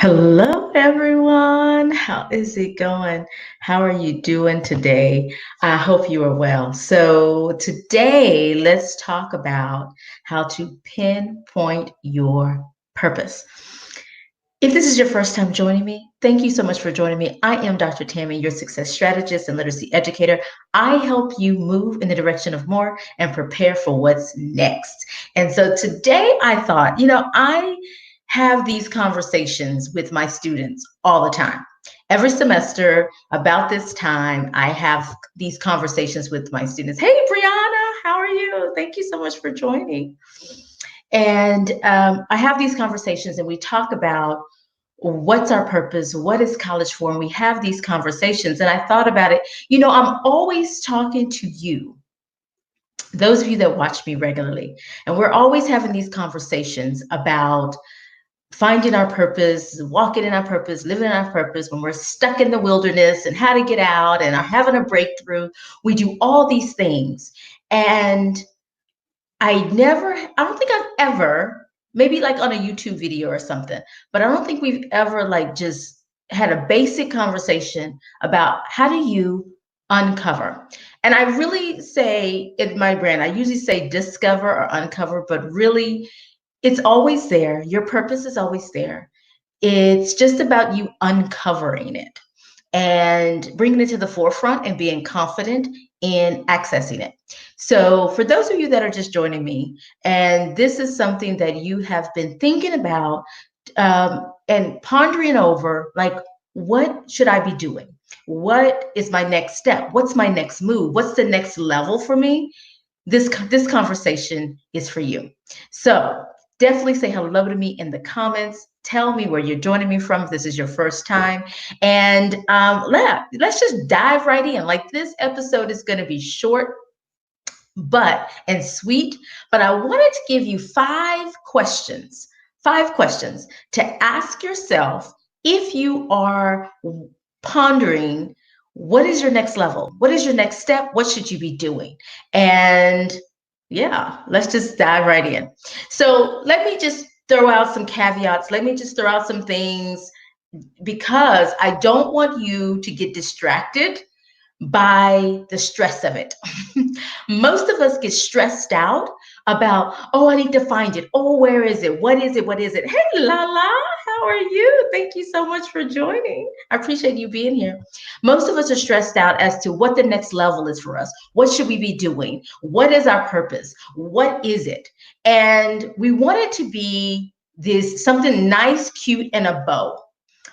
Hello, everyone. How is it going? How are you doing today? I hope you are well. So, today, let's talk about how to pinpoint your purpose. If this is your first time joining me, thank you so much for joining me. I am Dr. Tammy, your success strategist and literacy educator. I help you move in the direction of more and prepare for what's next. And so today I thought, I have these conversations with my students all the time. Every semester, about this time, I have these conversations with my students. Hey, Brianna, how are you? Thank you so much for joining. And I have these conversations and we talk about what's our purpose? What is college for? And we have these conversations. And I thought about it. I'm always talking to you, those of you that watch me regularly, and we're always having these conversations about finding our purpose, walking in our purpose, living in our purpose, when we're stuck in the wilderness and how to get out and are having a breakthrough. We do all these things. And I don't think I've ever, maybe like on a YouTube video or something, but I don't think we've ever like just had a basic conversation about how do you uncover. And I really say in my brand, I usually say discover or uncover, but really it's always there. Your purpose is always there. It's just about you uncovering it and bringing it to the forefront and being confident in accessing it. So, for those of you that are just joining me, and this is something that you have been thinking about and pondering over, like, what should I be doing? What is my next step? What's my next move? What's the next level for me? This conversation is for you. So definitely say hello to me in the comments. Tell me where you're joining me from if this is your first time. And let's just dive right in. Like, this episode is going to be short and sweet, but I wanted to give you five questions to ask yourself if you are pondering what is your next level? What is your next step? What should you be doing? And yeah, let's just dive right in. So let me just throw out some caveats. Let me just throw out some things because I don't want you to get distracted by the stress of it. Most of us get stressed out about, oh, I need to find it. Oh, where is it? What is it? What is it? Hey, Lala, how are you? Thank you so much for joining. I appreciate you being here. Most of us are stressed out as to what the next level is for us. What should we be doing? What is our purpose? What is it? And we want it to be this something nice, cute, and a bow.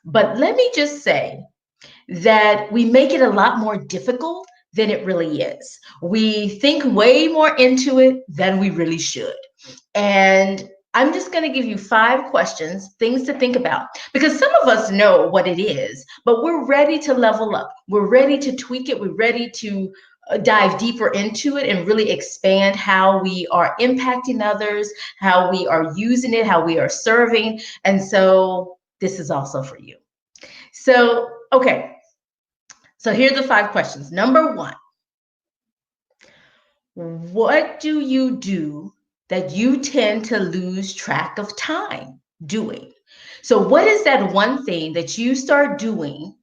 But let me just say, that we make it a lot more difficult than it really is. We think way more into it than we really should. And I'm just going to give you 5 questions, things to think about, because some of us know what it is, but we're ready to level up. We're ready to tweak it. We're ready to dive deeper into it and really expand how we are impacting others, how we are using it, how we are serving. And so this is also for you. So, okay. So here's the 5 questions. Number 1, what do you do that you tend to lose track of time doing? So what is that one thing that you start doing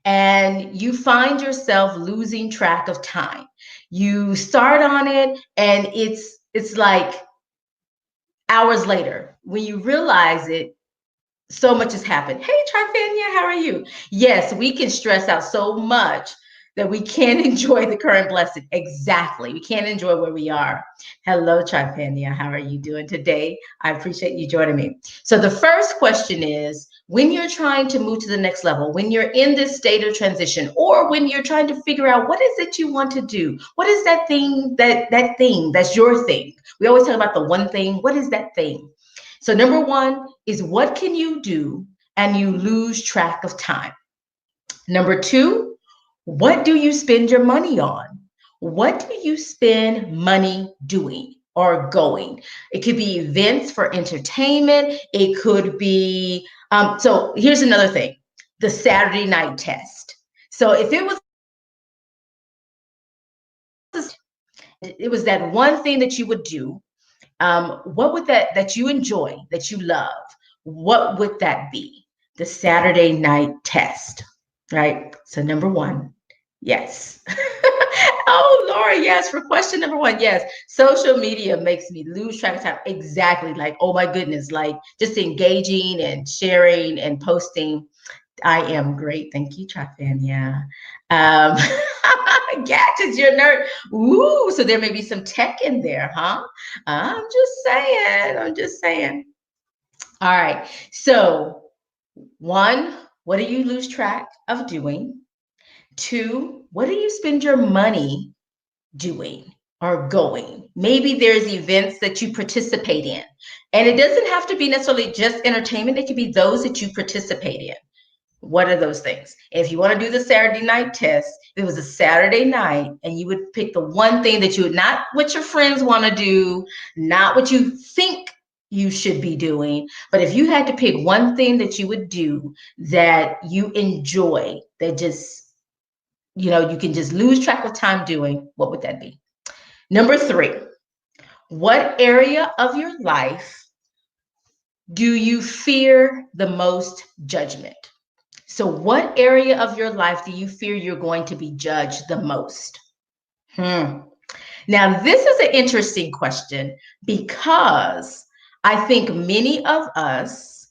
and you find yourself losing track of time? You start on it and it's like hours later when you realize it, so much has happened. Hey, Trifania, how are you? Yes, we can stress out so much that we can't enjoy the current blessing. Exactly. We can't enjoy where we are. Hello, Trifania. How are you doing today? I appreciate you joining me. So the first question is, when you're trying to move to the next level, when you're in this state of transition, or when you're trying to figure out what is it you want to do? What is that thing, that thing that's your thing? We always talk about the one thing. What is that thing? So number 1 is, what can you do and you lose track of time? Number 2, what do you spend your money on? What do you spend money doing or going? It could be events for entertainment. It could be, so here's another thing, the Saturday night test. So if it was that one thing that you would do, what would that you enjoy, that you love, what would that be? the Saturday night test, right? So number one, yes. Oh, Laura, yes, for question number one, yes. Social media makes me lose track of time. Exactly. Like, oh my goodness, like just engaging and sharing and posting. I am great. Thank you, Trafania. Um, gadgets, you're a nerd. Ooh, so there may be some tech in there, huh? I'm just saying. I'm just saying. All right. So, one, what do you lose track of doing? Two, what do you spend your money doing or going? Maybe there's events that you participate in. And it doesn't have to be necessarily just entertainment, it could be those that you participate in. What are those things? If you want to do the Saturday night test, if it was a Saturday night and you would pick the one thing that you would, not what your friends want to do, not what you think you should be doing, but if you had to pick one thing that you would do that you enjoy, that just, you can just lose track of time doing, what would that be? Number three, what area of your life do you fear the most judgment? So, what area of your life do you fear you're going to be judged the most? Now, this is an interesting question because I think many of us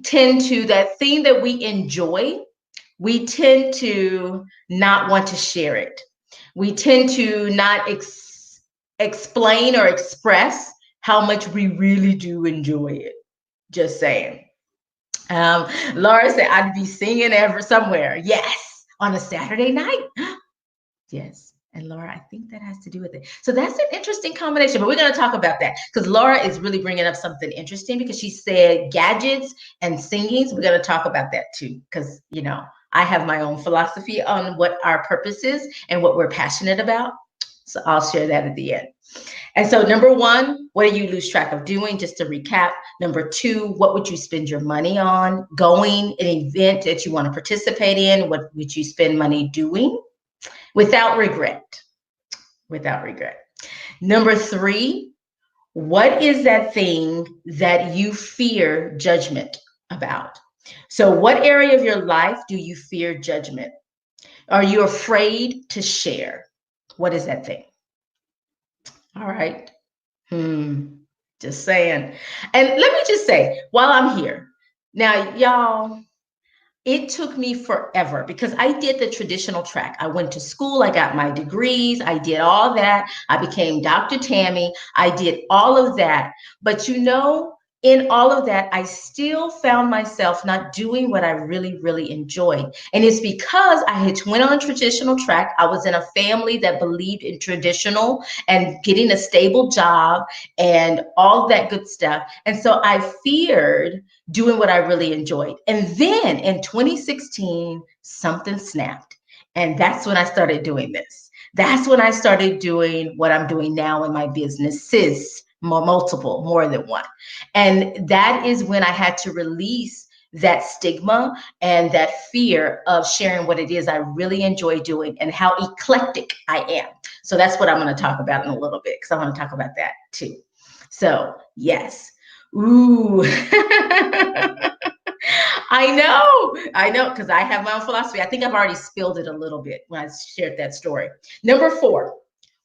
tend to, that thing that we enjoy, we tend to not want to share it. We tend to not explain or express how much we really do enjoy it. Just saying. Laura said, I'd be singing ever somewhere. Yes, on a Saturday night. Yes. And Laura, I think that has to do with it. So that's an interesting combination, but we're going to talk about that because Laura is really bringing up something interesting because she said gadgets and singing. So we're going to talk about that too because, I have my own philosophy on what our purpose is and what we're passionate about. So I'll share that at the end. And so number one, what do you lose track of doing? Just to recap. Number two, what would you spend your money on? Going, an event that you want to participate in, what would you spend money doing? Without regret. Without regret. Number three, what is that thing that you fear judgment about? So what area of your life do you fear judgment? Are you afraid to share? What is that thing? All right. Just saying. And let me just say, while I'm here, now, y'all, it took me forever because I did the traditional track. I went to school, I got my degrees, I did all that. I became Dr. Tammy. I did all of that. But in all of that, I still found myself not doing what I really, really enjoyed. And it's because I had went on traditional track. I was in a family that believed in traditional and getting a stable job and all that good stuff. And so I feared doing what I really enjoyed. And then in 2016, something snapped. And that's when I started doing this. That's when I started doing what I'm doing now in my businesses, more than one. And that is when I had to release that stigma and that fear of sharing what it is I really enjoy doing and how eclectic I am. So that's what I'm going to talk about in a little bit because I want to talk about that too. So yes. Ooh. I know, because I have my own philosophy. I think I've already spilled it a little bit when I shared that story. Number four,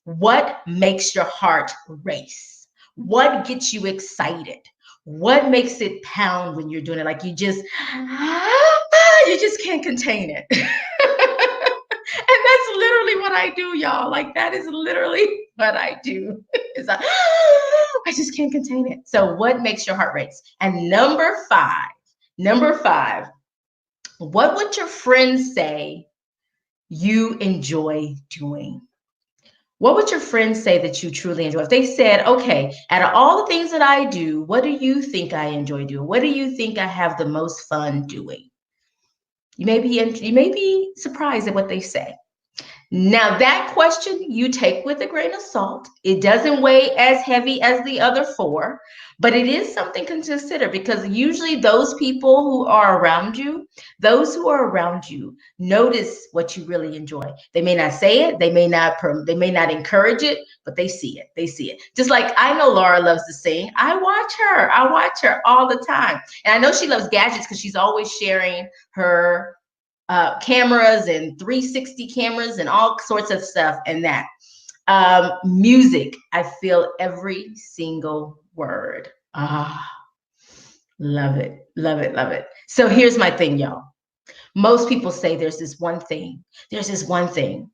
what makes your heart race? What gets you excited? What makes it pound when you're doing it? Like you just can't contain it. And that's literally what I do, y'all. Like that is literally what I do. Is I just can't contain it. So what makes your heart race? And number five, what would your friends say you enjoy doing? What would your friends say that you truly enjoy? If they said, okay, out of all the things that I do, what do you think I enjoy doing? What do you think I have the most fun doing? You may be surprised at what they say. Now that question you take with a grain of salt. It doesn't weigh as heavy as the other four, But it is something to consider, because usually those people who are around you, those who are around you notice what you really enjoy. They may not say it, they may not encourage it, but they see it. They see it. Just like I know Laura loves to sing. I watch her all the time. And I know she loves gadgets because she's always sharing her cameras and 360 cameras and all sorts of stuff and that. Music, I feel every single word. Ah, love it, love it, love it. So here's my thing, y'all. Most people say there's this one thing. There's this one thing.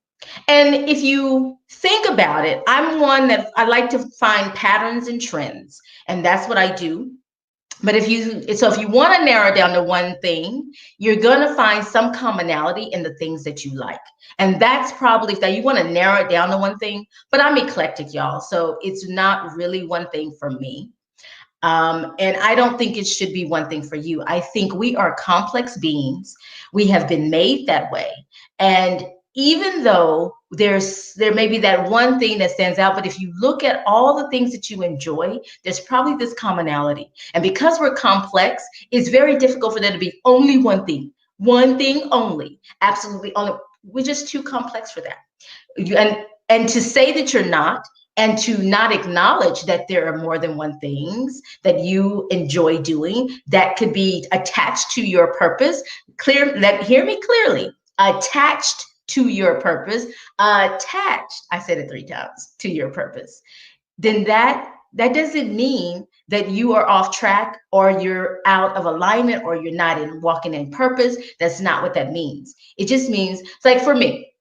And if you think about it, I'm one that I like to find patterns and trends. And that's what I do. But if you want to narrow down to one thing, you're going to find some commonality in the things that you like. And that's probably that you want to narrow it down to one thing. But I'm eclectic, y'all. So it's not really one thing for me. And I don't think it should be one thing for you. I think we are complex beings. We have been made that way. And even though there may be that one thing that stands out, but if you look at all the things that you enjoy, there's probably this commonality. And because we're complex, it's very difficult for there to be only one thing only, absolutely only. We're just too complex for that. And to say that you're not, and to not acknowledge that there are more than one things that you enjoy doing that could be attached to your purpose. Hear me clearly. Attached to your purpose, attached, I said it 3 times, to your purpose. Then that doesn't mean that you are off track or you're out of alignment or you're not walking in purpose. That's not what that means. It just means, it's like for me,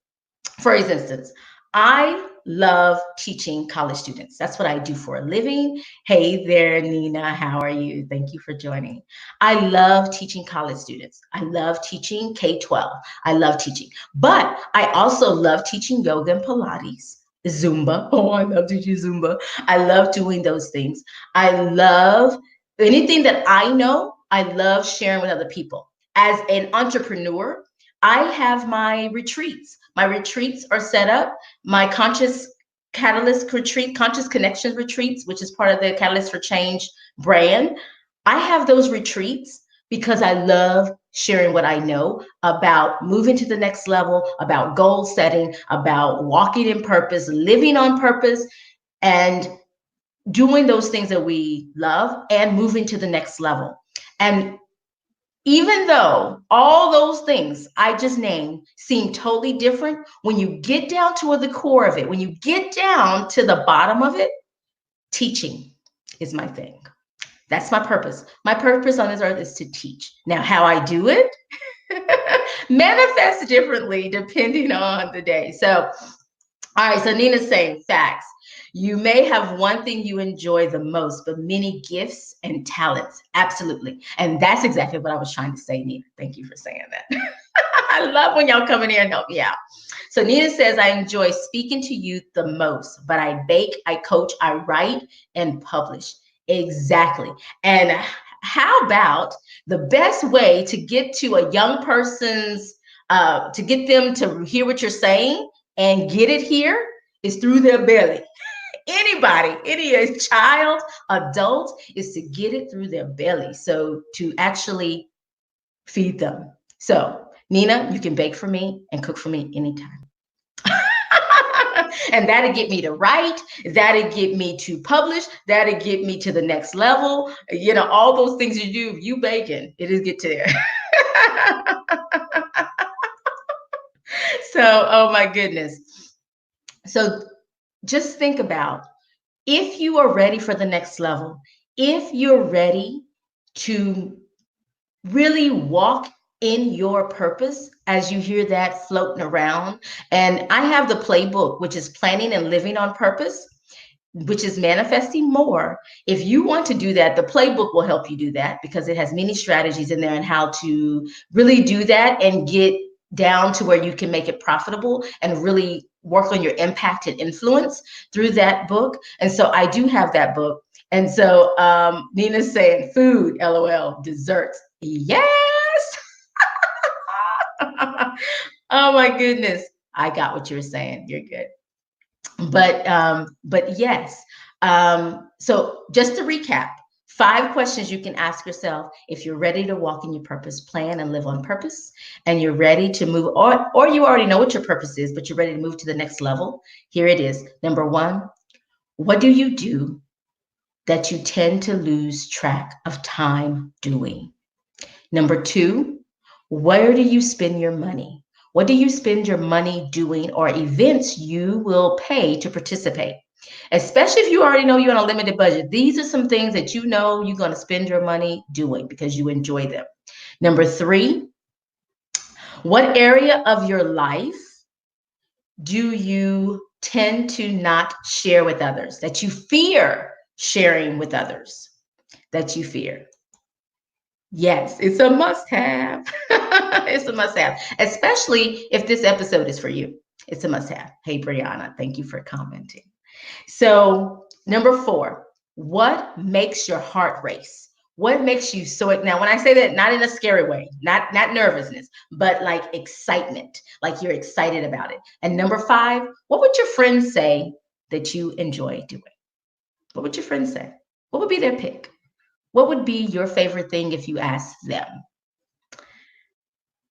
for instance, I love teaching college students. That's what I do for a living. Hey there, Nina. How are you? Thank you for joining. I love teaching college students. I love teaching K-12. I love teaching. But I also love teaching yoga and Pilates, Zumba. Oh, I love teaching Zumba. I love doing those things. I love anything that I know. I love sharing with other people. As an entrepreneur, I have my retreats. My retreats are set up. My Conscious Catalyst retreat, Conscious Connections retreats, which is part of the Catalyst for Change brand. I have those retreats because I love sharing what I know about moving to the next level, about goal setting, about walking in purpose, living on purpose, and doing those things that we love and moving to the next level. And even though all those things I just named seem totally different, when you get down to the core of it, when you get down to the bottom of it, teaching is my thing. That's my purpose. My purpose on this earth is to teach. Now, how I do it manifests differently depending on the day. So, all right, so Nina's saying facts. You may have one thing you enjoy the most, but many gifts and talents. Absolutely. And that's exactly what I was trying to say, Nina. Thank you for saying that. I love when y'all come in here and help me out. So Nina says, I enjoy speaking to youth the most, but I bake, I coach, I write, and publish. Exactly. And how about the best way to get to a young person's, to get them to hear what you're saying and get it here is through their belly. Anybody, any child, adult, is to get it through their belly. So to actually feed them. So Nina, you can bake for me and cook for me anytime. And that'll get me to write, that'll get me to publish, that'll get me to the next level. You know, all those things you do, you baking, it is get to there. So, oh my goodness. So just think about, if you are ready for the next level, if you're ready to really walk in your purpose, as you hear that floating around. And I have the playbook, which is planning and living on purpose, which is manifesting more. If you want to do that, the playbook will help you do that because it has many strategies in there and how to really do that and get down to where you can make it profitable and really work on your impact and influence through that book. And so I do have that book. And so Nina's saying food, LOL, desserts. Yes. Oh my goodness. I got what you were saying. You're good. But yes. So just to recap, 5 questions you can ask yourself if you're ready to walk in your purpose, plan, and live on purpose, and you're ready to move, or you already know what your purpose is, but you're ready to move to the next level. Here it is. Number 1, what do you do that you tend to lose track of time doing? Number 2, where do you spend your money? What do you spend your money doing, or events you will pay to participate? Especially if you already know you're on a limited budget. These are some things that you know you're going to spend your money doing because you enjoy them. Number 3, what area of your life do you tend to not share with others, that you fear sharing with others, that you fear? Yes, it's a must have. It's a must have, especially if this episode is for you. It's a must have. Hey, Brianna, thank you for commenting. So, number 4, what makes your heart race? What makes you so, now when I say that, not in a scary way, not nervousness, but like excitement, like you're excited about it. And number 5, what would your friends say that you enjoy doing? What would your friends say? What would be their pick? What would be your favorite thing if you asked them?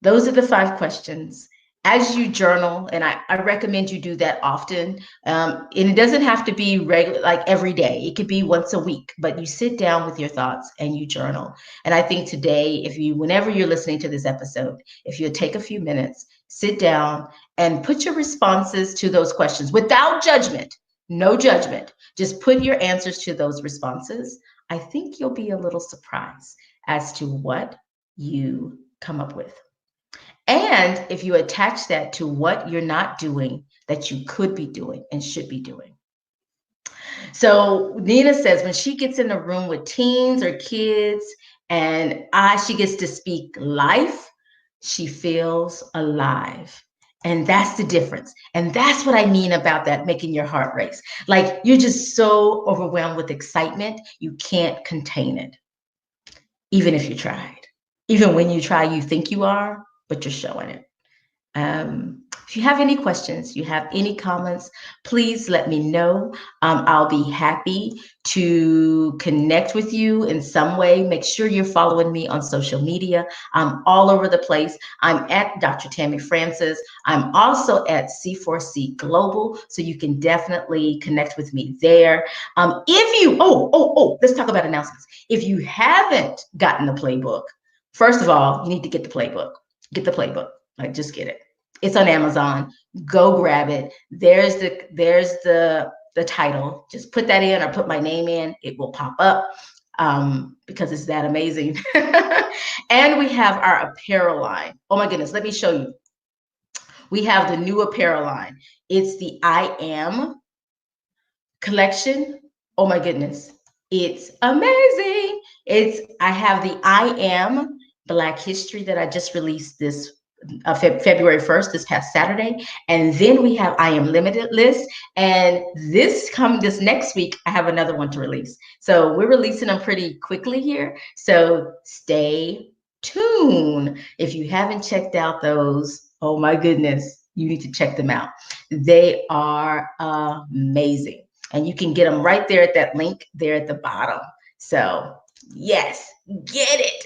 Those are the 5 questions. As you journal, and I recommend you do that often, and it doesn't have to be regular, like every day. It could be once a week, but you sit down with your thoughts and you journal. And I think today, whenever you're listening to this episode, if you take a few minutes, sit down and put your responses to those questions without judgment, no judgment. Just put your answers to those responses. I think you'll be a little surprised as to what you come up with. And if you attach that to what you're not doing that you could be doing and should be doing. So Nina says when she gets in a room with teens or kids and she gets to speak life, she feels alive. And that's the difference. And that's what I mean about that, making your heart race. Like you're just so overwhelmed with excitement, you can't contain it, even if you tried. Even when you try, you think you are, but you're showing it. If you have any questions, you have any comments, please let me know. I'll be happy to connect with you in some way. Make sure you're following me on social media. I'm all over the place. I'm at Dr. Tammy Francis. I'm also at C4C Global, so you can definitely connect with me there. Let's talk about announcements. If you haven't gotten the playbook, first of all, you need to get the playbook. Get the playbook. Like, just get it. It's on Amazon. Go grab it. There's the title. Just put that in or put my name in. It will pop up because it's that amazing. And we have our apparel line. Oh my goodness, let me show you. We have the new apparel line. It's the I Am collection. Oh my goodness, it's amazing. I have the I Am Black History that I just released this February 1st, this past Saturday. And then we have I Am Limited List. And this next week, I have another one to release. So we're releasing them pretty quickly here. So stay tuned. If you haven't checked out those, oh my goodness, you need to check them out. They are amazing. And you can get them right there at that link there at the bottom. So yes, get it.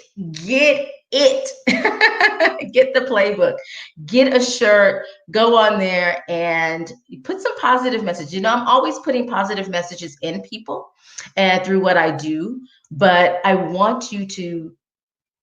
Get the playbook, get a shirt, go on there and put some positive message. You know, I'm always putting positive messages in people and through what I do, but I want you to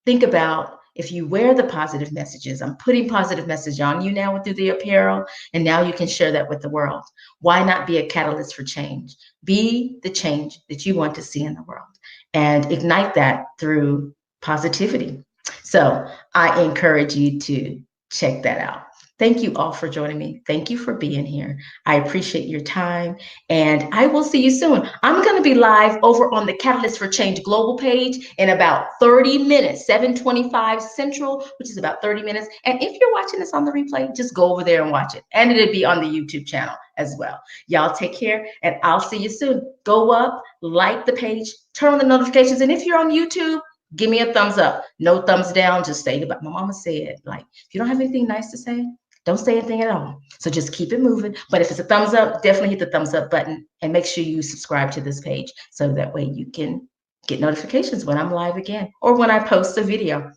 think about if you wear the positive messages, I'm putting positive message on you now through the apparel, and now you can share that with the world. Why not be a catalyst for change? Be the change that you want to see in the world and ignite that through positivity. So I encourage you to check that out. Thank you all for joining me. Thank you for being here. I appreciate your time, and I will see you soon. I'm going to be live over on the Catalyst for Change Global page in about 30 minutes, 7:25 Central, which is about 30 minutes. And if you're watching this on the replay, just go over there and watch it. And it'll be on the YouTube channel as well. Y'all take care, and I'll see you soon. Go up, like the page, turn on the notifications. And if you're on YouTube, give me a thumbs up. No thumbs down. Just say about my mama said. Like, if you don't have anything nice to say, don't say anything at all. So just keep it moving. But if it's a thumbs up, definitely hit the thumbs up button and make sure you subscribe to this page so that way you can get notifications when I'm live again or when I post a video.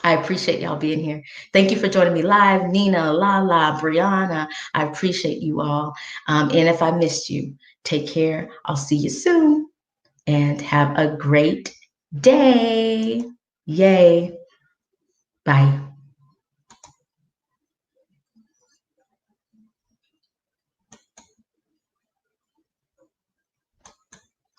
I appreciate y'all being here. Thank you for joining me live. Nina, Lala, Brianna, I appreciate you all. And if I missed you, take care. I'll see you soon and have a great day. Yay. Bye.